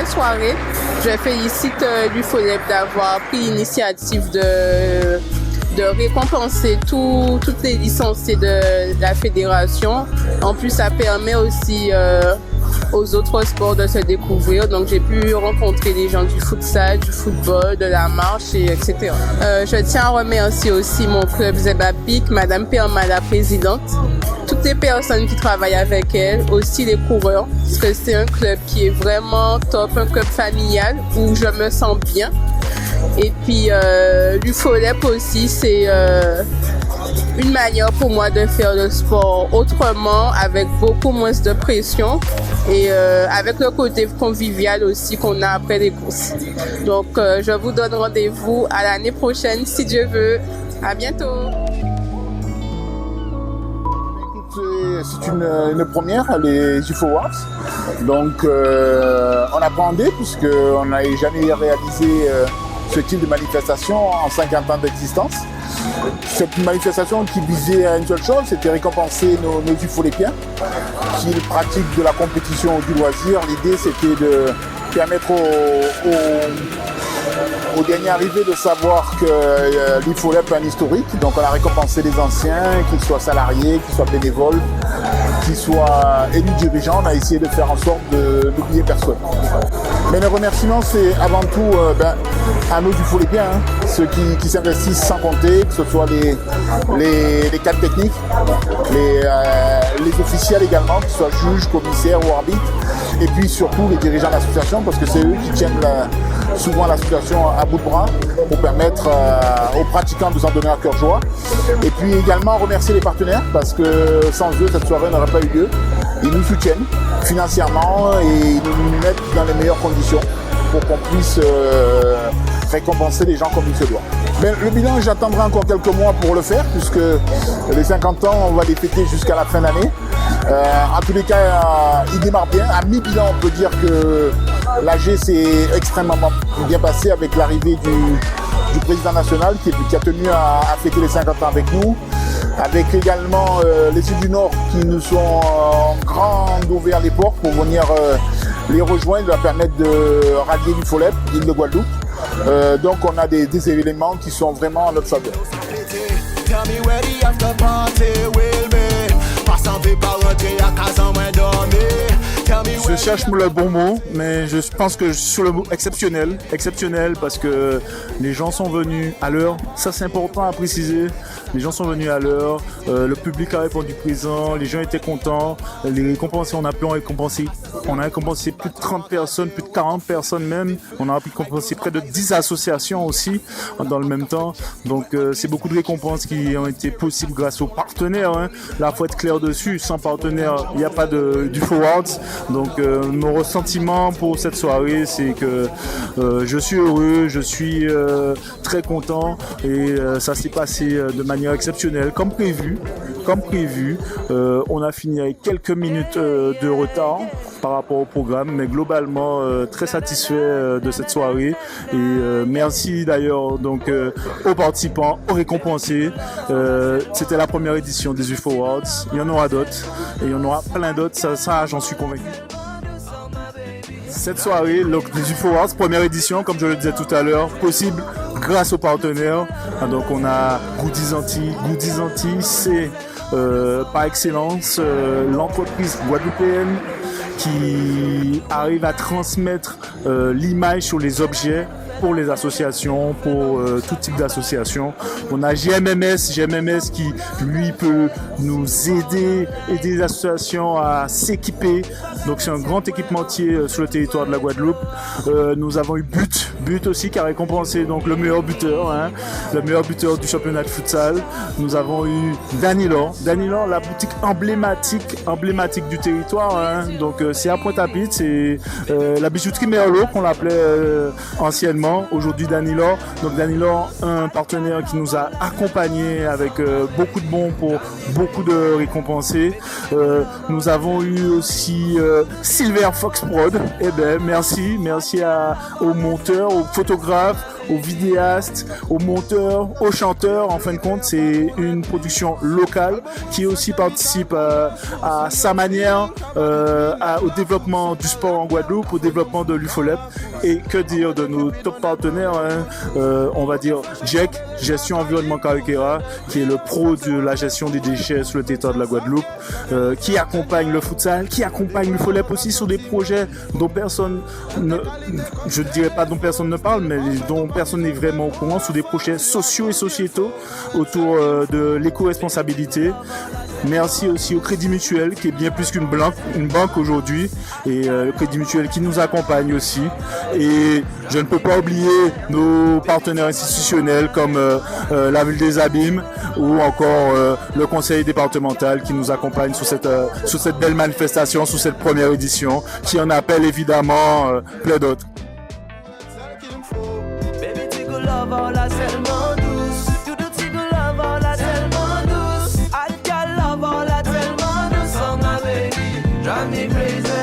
soirée. Je félicite l'UFOLEP d'avoir pris l'initiative de récompenser toutes les licenciés de la fédération. En plus, ça permet aussi aux autres sports de se découvrir. Donc, j'ai pu rencontrer des gens du futsal, du football, de la marche, etc. Je tiens à remercier aussi mon club Zebapic, Madame Perma, la présidente, toutes les personnes qui travaillent avec elle, aussi les coureurs, parce que c'est un club qui est vraiment top, un club familial où je me sens bien. Et puis l'UFOLEP aussi, c'est une manière pour moi de faire le sport autrement, avec beaucoup moins de pression et avec le côté convivial aussi qu'on a après les courses. Donc je vous donne rendez-vous à l'année prochaine si Dieu veut. À bientôt. C'est une première, les UFOWARS. Donc on appréhendait puisqu'on n'avait jamais réalisé ce type de manifestation en 50 ans d'existence. Cette manifestation qui visait à une seule chose, c'était récompenser nos UFOLEPiens qui pratiquent de la compétition ou du loisir. L'idée, c'était de permettre aux derniers arrivés de savoir que l'UFOLEP est un historique. Donc on a récompensé les anciens, qu'ils soient salariés, qu'ils soient bénévoles, qu'ils soient élus dirigeants. On a essayé de faire en sorte de n'oublier personne. Mais le remerciement, c'est avant tout à nos UFOLEPiens, ceux qui s'investissent sans compter, que ce soit les cadres techniques, les officiels également, que ce soit juges, commissaires ou arbitres, et puis surtout les dirigeants de l'association, parce que c'est eux qui tiennent souvent l'association à bout de bras pour permettre aux pratiquants de s'en donner à cœur joie. Et puis également remercier les partenaires, parce que sans eux, cette soirée n'aurait pas eu lieu. Ils nous soutiennent financièrement et ils nous mettent dans les meilleures conditions pour qu'on puisse récompenser les gens comme il se doit. Mais le bilan, j'attendrai encore quelques mois pour le faire, puisque les 50 ans, on va les fêter jusqu'à la fin d'année. En tous les cas, il démarre bien. À mi-bilan, on peut dire que l'AG s'est extrêmement bien passé avec l'arrivée du président national qui a tenu à fêter les 50 ans avec nous. Avec également les îles du Nord qui nous sont grand ouvert les portes pour venir les rejoindre, leur permettre de rallier l'UFOLEP, l'île de Guadeloupe. Donc on a des éléments qui sont vraiment en notre faveur. Je cherche le bon mot, mais je pense que sur le mot exceptionnel parce que les gens sont venus à l'heure. Ça, c'est important à préciser. Les gens sont venus à l'heure. Le public a répondu présent. Les gens étaient contents. Les récompensés, on a pu en récompenser. On a récompensé plus de 30 personnes, plus de 40 personnes même. On a pu récompenser près de 10 associations aussi dans le même temps. Donc, c'est beaucoup de récompenses qui ont été possibles grâce aux partenaires. Hein. Là, faut être clair dessus. Sans partenaires, il n'y a pas d'UFOWARS. Donc mon ressentiment pour cette soirée, c'est que je suis heureux, je suis très content et ça s'est passé de manière exceptionnelle, comme prévu. On a fini avec quelques minutes de retard par rapport au programme, mais globalement très satisfait de cette soirée et merci d'ailleurs donc aux participants, aux récompensés. C'était la première édition des UFOWARS, il y en aura d'autres et il y en aura plein d'autres, ça j'en suis convaincu. Cette soirée, donc des UFOWARS, première édition, comme je le disais tout à l'heure, possible grâce aux partenaires. Donc on a Goodies Antilles, c'est par excellence l'entreprise guadeloupéenne qui arrive à transmettre l'image sur les objets pour les associations, pour tout type d'association. On a GMMS qui lui peut nous aider les associations à s'équiper. Donc c'est un grand équipementier sur le territoire de la Guadeloupe. Nous avons eu But aussi qui a récompensé donc le meilleur buteur du championnat de futsal. Nous avons eu Danilor, la boutique emblématique du territoire. Hein. Donc c'est à Pointe-à-Pitre, c'est la bijouterie Merlot qu'on l'appelait anciennement. Aujourd'hui Danilor. Donc Danilor, un partenaire qui nous a accompagnés avec beaucoup de bons pour beaucoup de récompensés. Nous avons eu aussi Silver Fox Prod. Eh ben merci aux monteurs, aux photographes, aux vidéastes, aux monteurs, aux chanteurs. En fin de compte, c'est une production locale qui aussi participe à sa manière au développement du sport en Guadeloupe, au développement de l'UFOLEP. Et que dire de nos top partenaires, on va dire Jack, Gestion Environnement Carriquera, qui est le pro de la gestion des déchets sur le territoire de la Guadeloupe, qui accompagne le futsal, qui accompagne l'UFOLEP aussi sur des projets dont personne ne, je ne dirais pas dont personne ne parle, mais dont personne n'est vraiment au courant, sur des projets sociaux et sociétaux autour de l'éco-responsabilité. Merci aussi au Crédit Mutuel, qui est bien plus qu'une banque aujourd'hui, et le Crédit Mutuel qui nous accompagne aussi. Et je ne peux pas oublier nos partenaires institutionnels comme la Ville des Abîmes ou encore le Conseil départemental qui nous accompagne sur cette belle manifestation, sur cette première édition, qui en appelle évidemment plein d'autres. Drive me crazy.